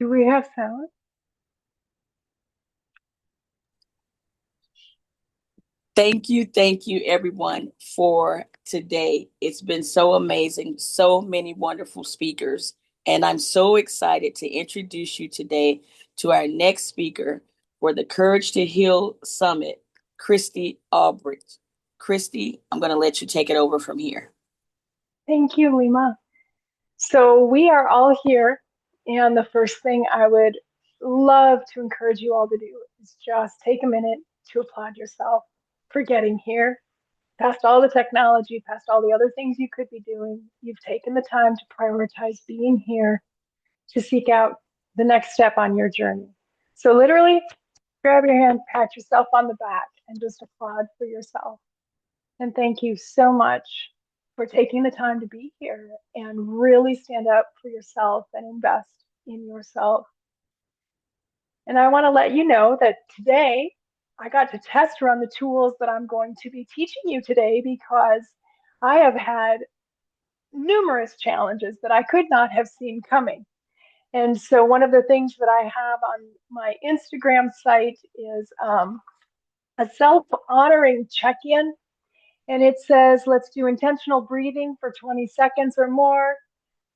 Do we have sound? Thank you, everyone, for today. It's been so amazing, so many wonderful speakers, and I'm so excited to introduce you today to our next speaker for the Courage to Heal Summit, Christy Albecht. Christy, I'm going to let you take it over from here. Thank you, Lima. So we are all here, and the first thing I would love to encourage you all to do is just take a minute to applaud yourself for getting here, past all the technology, past all the other things you could be doing. You've taken the time to prioritize being here to seek out the next step on your journey. So literally, grab your hand, pat yourself on the back, and just applaud for yourself. And thank you so much for taking the time to be here and really stand up for yourself and invest in yourself. And I want to let you know that today I got to test run the tools that I'm going to be teaching you today because I have had numerous challenges that I could not have seen coming. And so, one of the things that I have on my Instagram site is a self honoring check in. And it says, let's do intentional breathing for 20 seconds or more,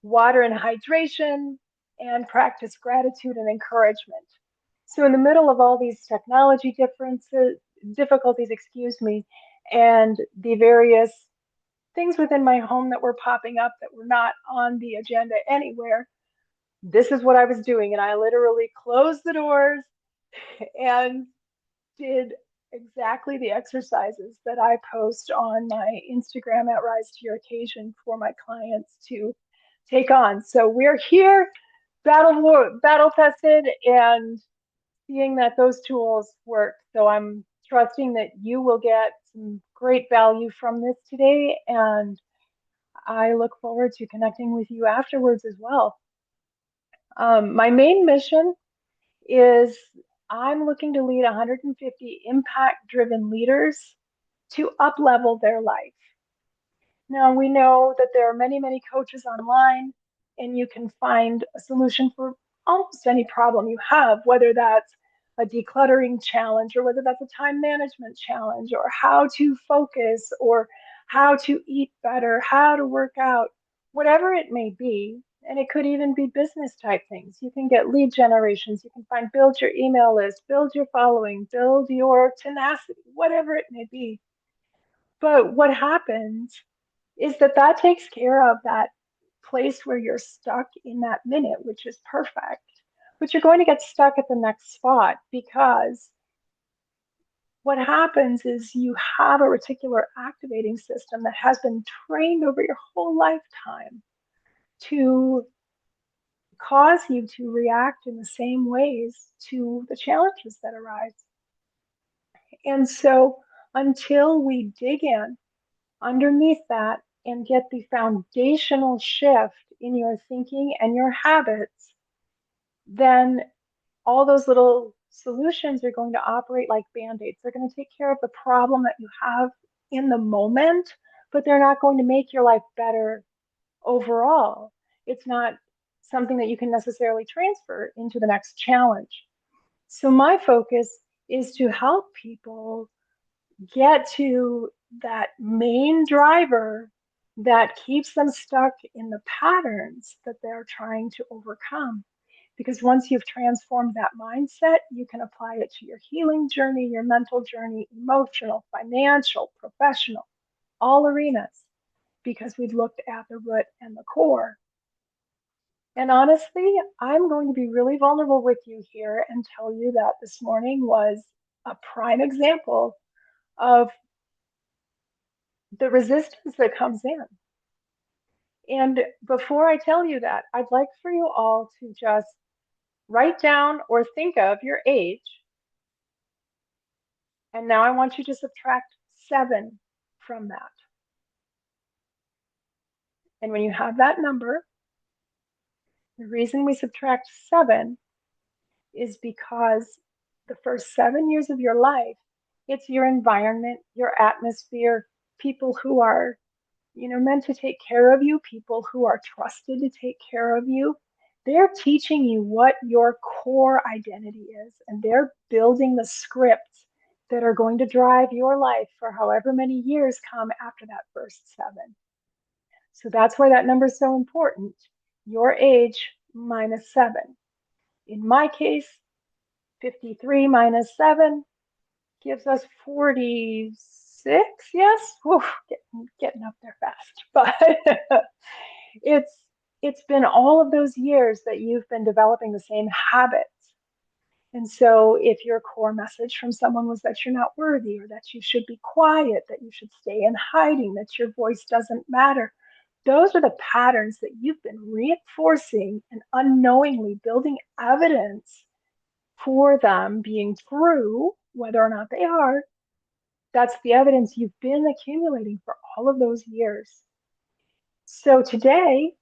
water and hydration, and practice gratitude and encouragement. So, in the middle of all these technology difficulties, excuse me, and the various things within my home that were popping up that were not on the agenda anywhere, this is what I was doing. And I literally closed the doors and did exactly the exercises that I post on my Instagram at Rise to Your Occasion for my clients to take on. So we're here, battle tested, and seeing that those tools work. So I'm trusting that you will get some great value from this today, and I look forward to connecting with you afterwards as well. My main mission is I'm looking to lead 150 impact driven leaders to up level their life. Now, we know that there are many, many coaches online, and you can find a solution for almost any problem you have, whether that's a decluttering challenge, or whether that's a time management challenge, or how to focus, or how to eat better, how to work out, whatever it may be. And it could even be business type things. You can get lead generations, you can find build your email list, build your following, build your tenacity, whatever it may be. But what happens is that that takes care of that place where you're stuck in that minute, which is perfect. But you're going to get stuck at the next spot because what happens is you have a reticular activating system that has been trained over your whole lifetime to cause you to react in the same ways to the challenges that arise. And so until we dig in underneath that and get the foundational shift in your thinking and your habits, then all those little solutions are going to operate like band-aids. They're going to take care of the problem that you have in the moment, but they're not going to make your life better overall. It's not something that you can necessarily transfer into the next challenge. So my focus is to help people get to that main driver that keeps them stuck in the patterns that they're trying to overcome. Because once you've transformed that mindset, you can apply it to your healing journey, your mental journey, emotional, financial, professional, all arenas, because we've looked at the root and the core. And honestly, I'm going to be really vulnerable with you here and tell you that this morning was a prime example of the resistance that comes in. And before I tell you that, I'd like for you all to just write down or think of your age. And now I want you to subtract 7 from that. And when you have that number, the reason we subtract 7 is because the first 7 years of your life, it's your environment, your atmosphere, people who are, meant to take care of you, people who are trusted to take care of you. They're teaching you what your core identity is, and they're building the scripts that are going to drive your life for however many years come after that first 7. So that's why that number is so important. Your age minus 7. In my case, 53 minus 7 gives us 46. Yes, whew, getting up there fast. But it's it's been all of those years that you've been developing the same habits. And so if your core message from someone was that you're not worthy, or that you should be quiet, that you should stay in hiding, that your voice doesn't matter, those are the patterns that you've been reinforcing and unknowingly building evidence for them being true, whether or not they are. That's the evidence you've been accumulating for all of those years. So today,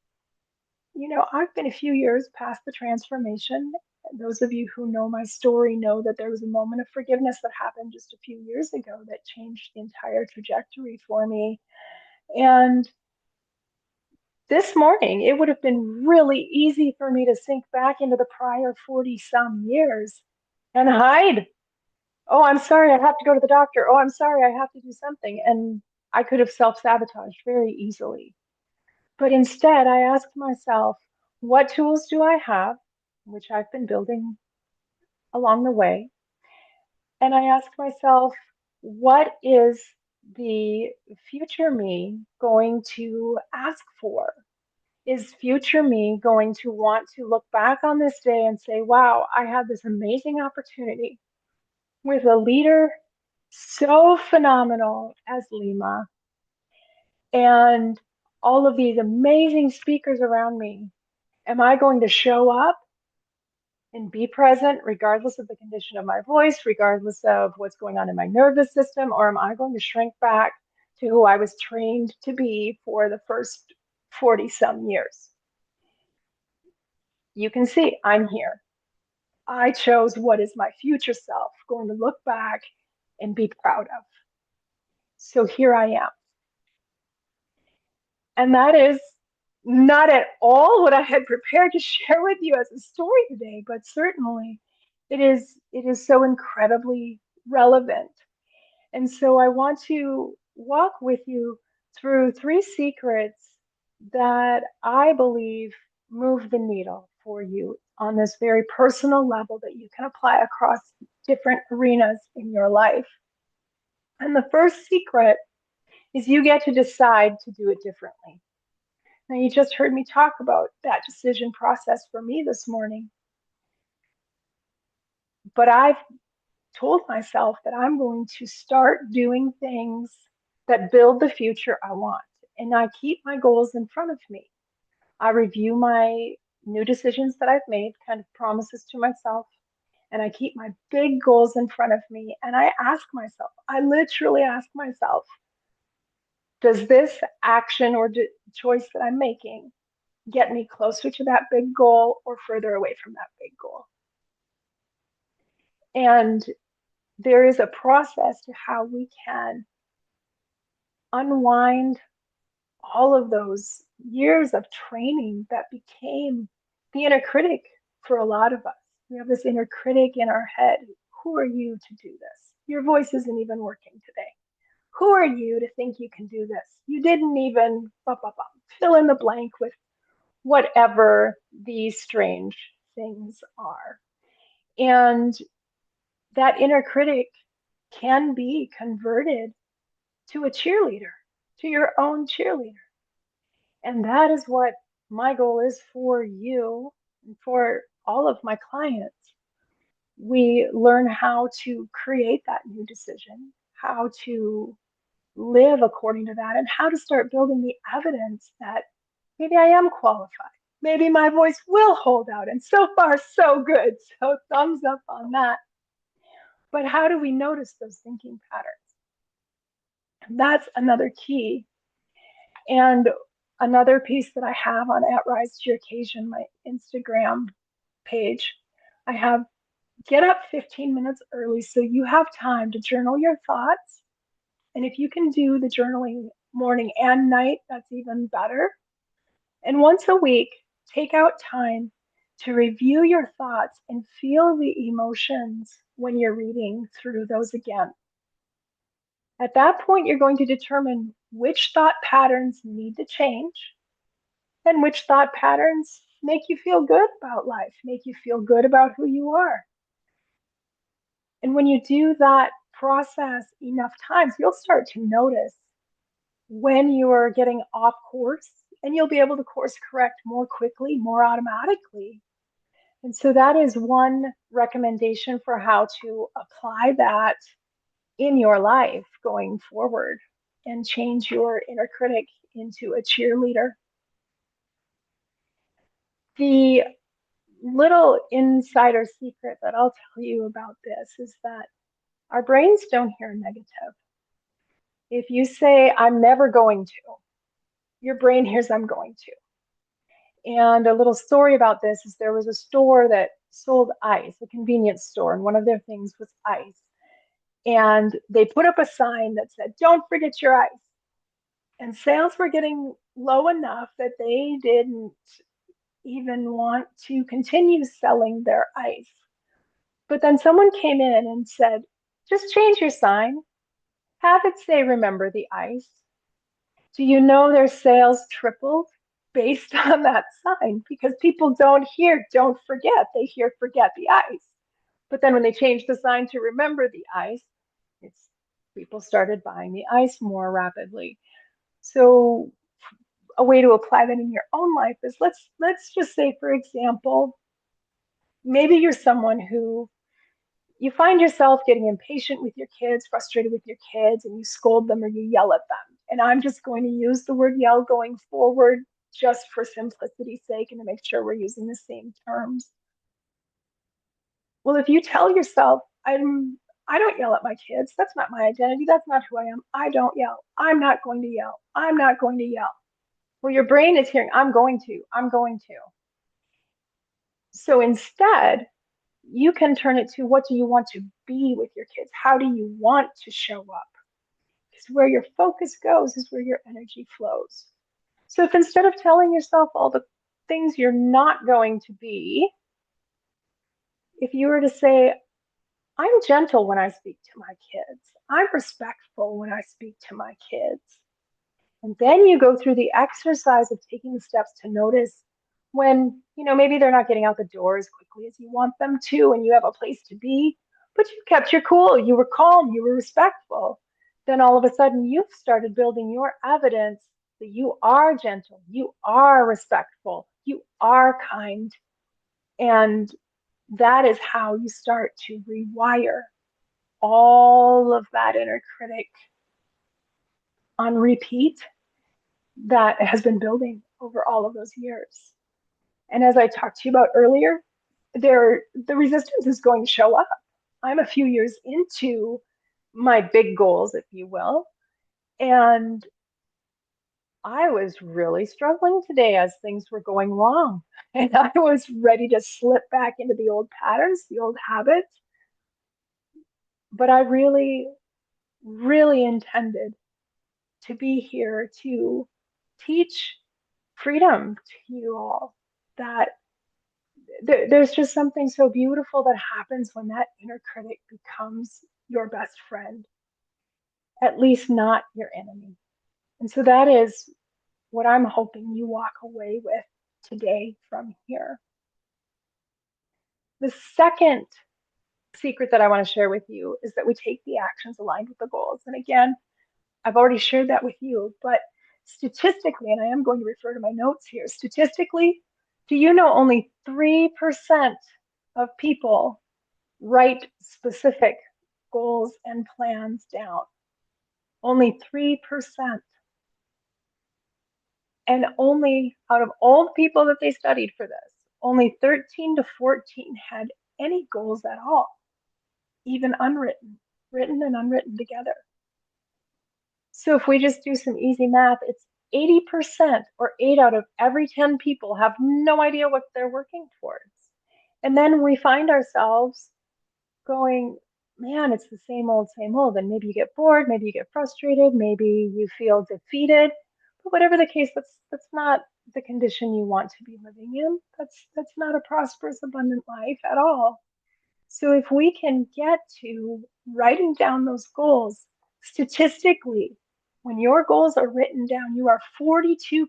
I've been a few years past the transformation. Those of you who know my story know that there was a moment of forgiveness that happened just a few years ago that changed the entire trajectory for me. And this morning, it would have been really easy for me to sink back into the prior 40 some years and hide. Oh, I'm sorry, I have to go to the doctor. Oh, I'm sorry, I have to do something. And I could have self sabotaged very easily. But instead, I asked myself, what tools do I have, which I've been building along the way? And I asked myself, what is the future me going to ask for? Is future me going to want to look back on this day and say, wow, I had this amazing opportunity with a leader so phenomenal as Lima and all of these amazing speakers around me? Am I going to show up and be present regardless of the condition of my voice, regardless of what's going on in my nervous system, or am I going to shrink back to who I was trained to be for the first 40 some years? You can see I'm here. I chose what is my future self going to look back and be proud of. So here I am. And that is not at all what I had prepared to share with you as a story today, but certainly it is so incredibly relevant. And so I want to walk with you through 3 secrets that I believe move the needle for you on this very personal level that you can apply across different arenas in your life. And the first secret is you get to decide to do it differently. Now, you just heard me talk about that decision process for me this morning, but I've told myself that I'm going to start doing things that build the future I want. And I keep my goals in front of me. I review my new decisions that I've made, kind of promises to myself, and I keep my big goals in front of me. And I ask myself, I literally ask myself, does this action or choice that I'm making get me closer to that big goal or further away from that big goal? And there is a process to how we can unwind all of those years of training that became the inner critic for a lot of us. We have this inner critic in our head. Who are you to do this? Your voice isn't even working today. Who are you to think you can do this? You didn't even fill in the blank with whatever these strange things are. And that inner critic can be converted to a cheerleader, to your own cheerleader. And that is what my goal is for you and for all of my clients. We learn how to create that new decision, how to live according to that, and how to start building the evidence that maybe I am qualified. Maybe my voice will hold out. And so far, so good. So thumbs up on that. But how do we notice those thinking patterns? That's another key. And another piece that I have on At Rise to Your Occasion, my Instagram page, I have get up 15 minutes early so you have time to journal your thoughts. And if you can do the journaling morning and night, that's even better. And once a week, take out time to review your thoughts and feel the emotions when you're reading through those again. At that point, you're going to determine which thought patterns need to change and which thought patterns make you feel good about life, make you feel good about who you are. And when you do that process enough times, you'll start to notice when you are getting off course, and you'll be able to course correct more quickly, more automatically. And so that is one recommendation for how to apply that in your life going forward and change your inner critic into a cheerleader. The little insider secret that I'll tell you about this is that our brains don't hear negative. If you say, I'm never going to, your brain hears, I'm going to. And a little story about this is there was a store that sold ice, a convenience store, and one of their things was ice. And they put up a sign that said, don't forget your ice. And sales were getting low enough that they didn't even want to continue selling their ice. But then someone came in and said, just change your sign. Have it say, remember the ice. Do you know their sales tripled based on that sign? Because people don't hear, don't forget. They hear, forget the ice. But then when they changed the sign to remember the ice, people started buying the ice more rapidly. So a way to apply that in your own life is let's just say, for example, maybe you're someone who you find yourself getting impatient with your kids, frustrated with your kids, and you scold them or you yell at them. And I'm just going to use the word yell going forward just for simplicity's sake and to make sure we're using the same terms. Well, if you tell yourself, I don't yell at my kids. That's not my identity. That's not who I am. I don't yell. I'm not going to yell. I'm not going to yell. Well, your brain is hearing, I'm going to, I'm going to. So instead, you can turn it to what do you want to be with your kids? How do you want to show up? Because where your focus goes is where your energy flows. So if instead of telling yourself all the things you're not going to be, if you were to say, I'm gentle when I speak to my kids, I'm respectful when I speak to my kids. And then you go through the exercise of taking the steps to notice when, maybe they're not getting out the door as quickly as you want them to, and you have a place to be, but you kept your cool, you were calm, you were respectful. Then all of a sudden you've started building your evidence that you are gentle, you are respectful, you are kind. And that is how you start to rewire all of that inner critic on repeat that has been building over all of those years. And as I talked to you about earlier, the resistance is going to show up. I'm a few years into my big goals, if you will, and I was really struggling today as things were going wrong. And I was ready to slip back into the old patterns, the old habits. But I really, really intended to be here to teach freedom to you all, that there's just something so beautiful that happens when that inner critic becomes your best friend, at least not your enemy. And so that is what I'm hoping you walk away with today from here. The second secret that I want to share with you is that we take the actions aligned with the goals. And again, I've already shared that with you, but statistically, and I am going to refer to my notes here, statistically, do you know only 3% of people write specific goals and plans down? Only 3%. And only out of all the people that they studied for this, only 13 to 14 had any goals at all, even unwritten, written and unwritten together. So if we just do some easy math, it's 80% or 8 out of every 10 people have no idea what they're working towards. And then we find ourselves going, man, it's the same old, same old. And maybe you get bored, maybe you get frustrated, maybe you feel defeated. But whatever the case, that's not the condition you want to be living in. That's not a prosperous, abundant life at all. So if we can get to writing down those goals, statistically, when your goals are written down, you are 42%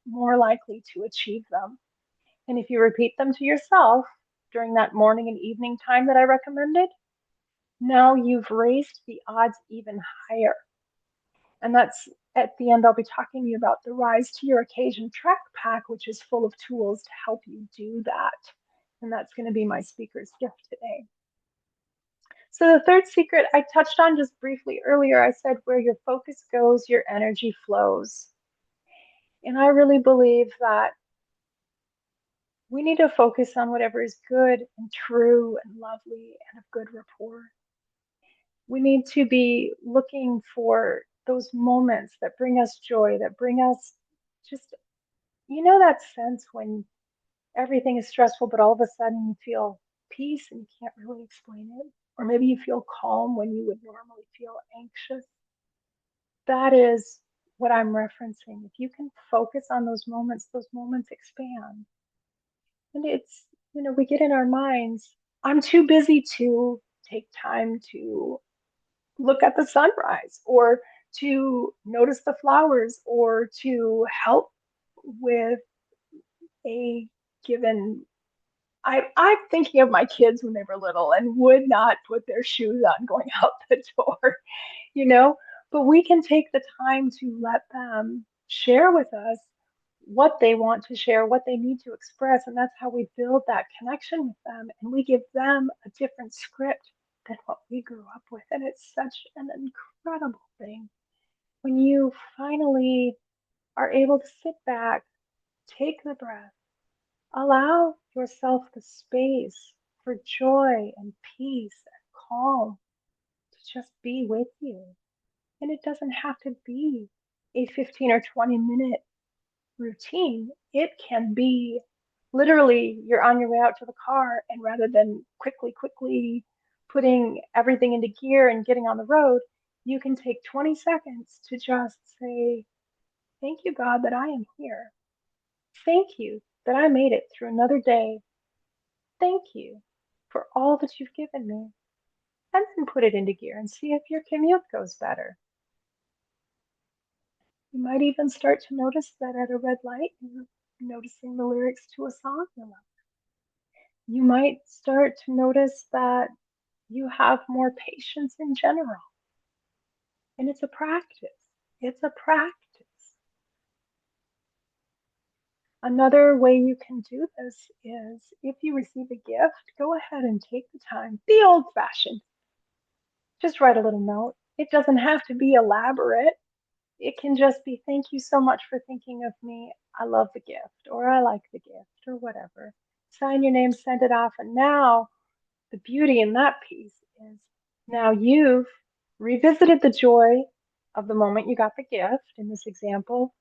more likely to achieve them. And if you repeat them to yourself during that morning and evening time that I recommended, now you've raised the odds even higher. And that's at the end, I'll be talking to you about the Rise to Your Occasion Track Pack, which is full of tools to help you do that. And that's going to be my speaker's gift today. So the third secret I touched on just briefly earlier, I said where your focus goes, your energy flows. And I really believe that we need to focus on whatever is good and true and lovely and of good rapport. We need to be looking for those moments that bring us joy, that bring us just, that sense when everything is stressful, but all of a sudden you feel peace and you can't really explain it. Or maybe you feel calm when you would normally feel anxious. That is what I'm referencing. If you can focus on those moments expand. And it's, we get in our minds, I'm too busy to take time to look at the sunrise or to notice the flowers or to help with a given. I'm thinking of my kids when they were little and would not put their shoes on going out the door, you know, but we can take the time to let them share with us what they want to share, what they need to express. And that's how we build that connection with them. And we give them a different script than what we grew up with. And it's such an incredible thing when you finally are able to sit back, take the breath, allow yourself the space for joy and peace and calm to just be with you. And it doesn't have to be a 15 or 20-minute routine. It can be literally you're on your way out to the car, and rather than quickly putting everything into gear and getting on the road, you can take 20 seconds to just say, thank you, God, that I am here. Thank you that I made it through another day. Thank you for all that you've given me. And then put it into gear and see if your commute goes better. You might even start to notice that at a red light, you're noticing the lyrics to a song you love. You might start to notice that you have more patience in general. And it's a practice. It's a practice. Another way you can do this is if you receive a gift, go ahead and take the time, the old fashioned. Just write a little note. It doesn't have to be elaborate. It can just be, thank you so much for thinking of me. I love the gift, or I like the gift, or whatever. Sign your name, send it off. And now the beauty in that piece is now you've revisited the joy of the moment you got the gift in this example,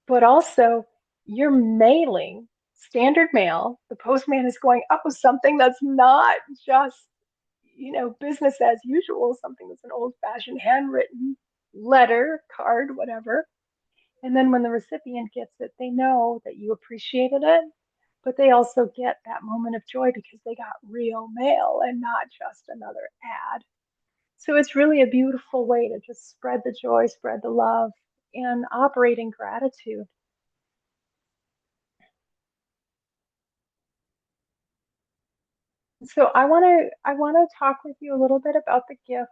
but also you're mailing standard mail. The postman is going, oh, something that's not just, business as usual, something that's an old fashioned handwritten letter, card, whatever. And then when the recipient gets it, they know that you appreciated it, but they also get that moment of joy because they got real mail and not just another ad. So it's really a beautiful way to just spread the joy, spread the love, and operate in gratitude. So I want to talk with you a little bit about the gift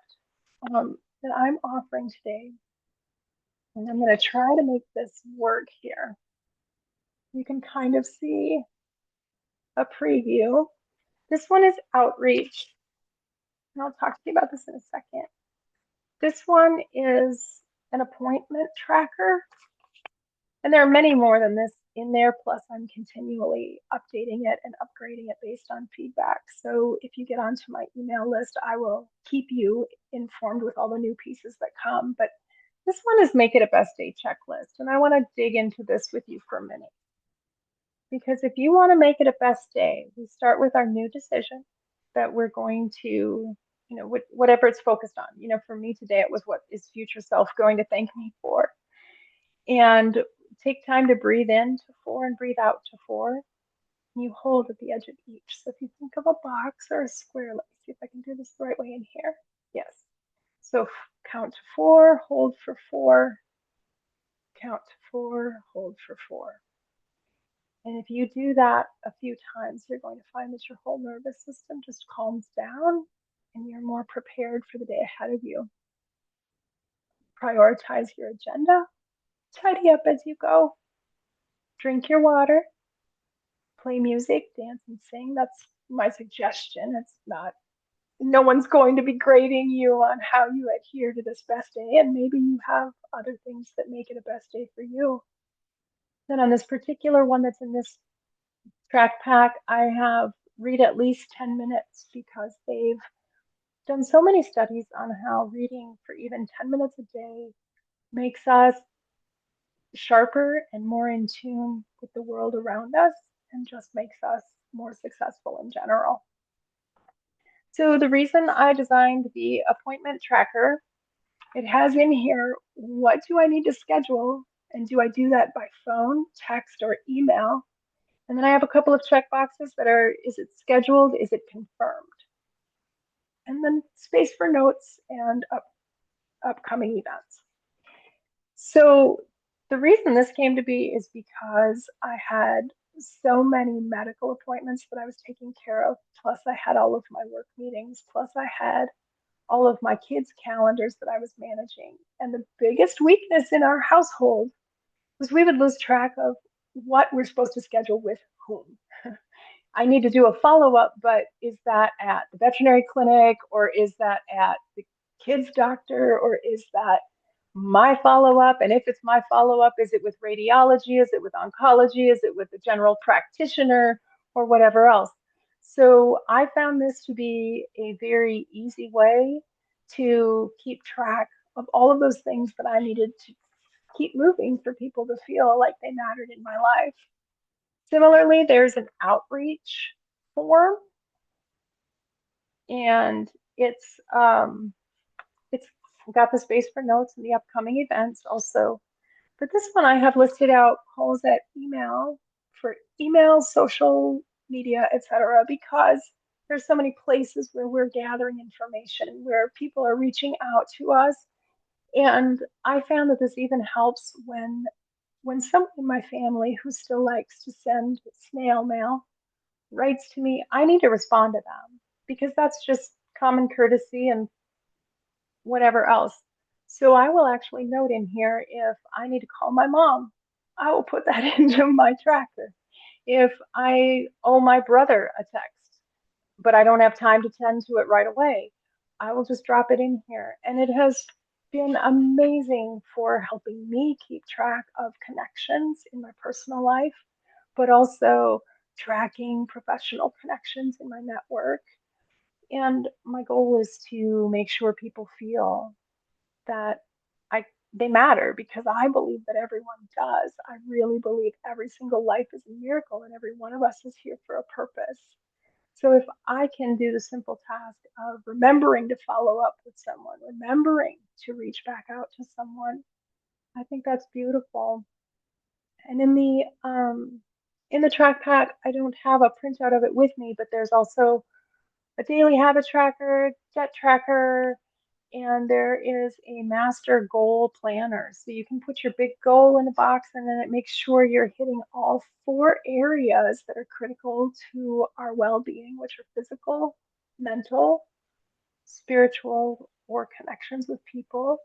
that I'm offering today. And I'm going to try to make this work here. You can kind of see a preview. This one is outreach. And I'll talk to you about this in a second. This one is an appointment tracker. And there are many more than this in there. Plus, I'm continually updating it and upgrading it based on feedback. So if you get onto my email list, I will keep you informed with all the new pieces that come. But this one is Make It a Best Day checklist. And I want to dig into this with you for a minute. Because if you want to make it a best day, we start with our new decision that we're going to, whatever it's focused on. For me today, it was what is future self going to thank me for. And take time to breathe in to 4 and breathe out to 4. And you hold at the edge of each. So if you think of a box or a square, let me see if I can do this the right way in here. Yes. So count to 4, hold for 4, count to 4, hold for 4. And if you do that a few times, you're going to find that your whole nervous system just calms down and you're more prepared for the day ahead of you. Prioritize your agenda, tidy up as you go, drink your water, play music, dance and sing. That's my suggestion. It's not, no one's going to be grading you on how you adhere to this best day, and maybe you have other things that make it a best day for you. Then on this particular one that's in this track pack, I have read at least 10 minutes because they've done so many studies on how reading for even 10 minutes a day makes us sharper and more in tune with the world around us and just makes us more successful in general. So the reason I designed the appointment tracker, it has in here, what do I need to schedule? And do I do that by phone, text, or email? And then I have a couple of check boxes that are, is it scheduled? Is it confirmed? And then space for notes and upcoming events. So the reason this came to be is because I had so many medical appointments that I was taking care of, plus I had all of my work meetings, plus I had all of my kids' calendars that I was managing. And the biggest weakness in our household was we would lose track of what we're supposed to schedule with whom. I need to do a follow up, but is that at the veterinary clinic, or is that at the kids' doctor, or is that my follow up? And if it's my follow up, is it with radiology? Is it with oncology? Is it with the general practitioner, or whatever else? So I found this to be a very easy way to keep track of all of those things that I needed to keep moving for people to feel like they mattered in my life. Similarly, there's an outreach form, and it's got the space for notes and the upcoming events also. But this one I have listed out calls at email for email, social media, etc. Because there's so many places where we're gathering information, where people are reaching out to us. And I found that this even helps when someone in my family who still likes to send snail mail writes to me, I need to respond to them because that's just common courtesy and whatever else. So I will actually note in here if I need to call my mom, I will put that into my tracker. If I owe my brother a text, but I don't have time to tend to it right away, I will just drop it in here. And it has been amazing for helping me keep track of connections in my personal life, but also tracking professional connections in my network. And my goal is to make sure people feel that I they matter because I believe that everyone does. I really believe every single life is a miracle and every one of us is here for a purpose. So if I can do the simple task of remembering to follow up with someone, remembering to reach back out to someone, I think that's beautiful. And in the track pack, I don't have a printout of it with me, but there's also a daily habit tracker, debt tracker, and there is a master goal planner. So you can put your big goal in a box and then it makes sure you're hitting all 4 areas that are critical to our well-being, which are physical, mental, spiritual, or connections with people,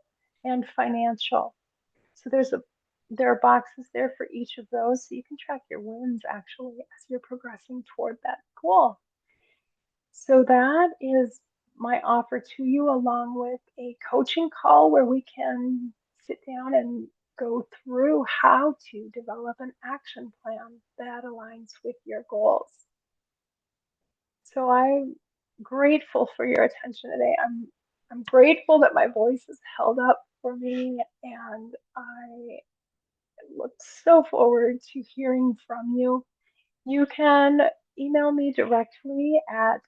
and financial. So there are boxes there for each of those so you can track your wins actually as you're progressing toward that goal. So that is my offer to you, along with a coaching call where we can sit down and go through how to develop an action plan that aligns with your goals. So I'm grateful for your attention today. I'm grateful that my voice is held up for me, and I look so forward to hearing from you. You can email me directly at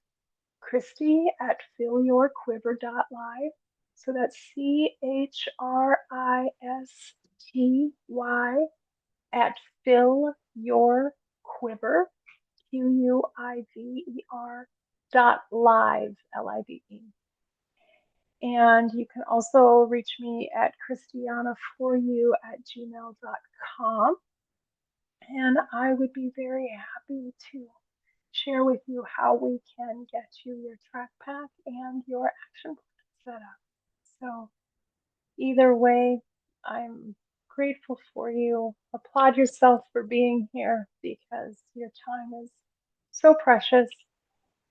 Christy at fillyourquiver.live. So that's CHRISTY ty at fill your quiver, quiver .live, live. And you can also reach me at christianaforyou@gmail.com. And I would be very happy to share with you how we can get you your track pack and your action plan set up. So, either way, I'm grateful for you. Applaud yourself for being here because your time is so precious.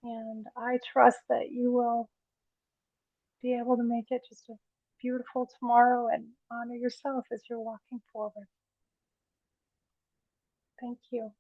And I trust that you will be able to make it just a beautiful tomorrow and honor yourself as you're walking forward. Thank you.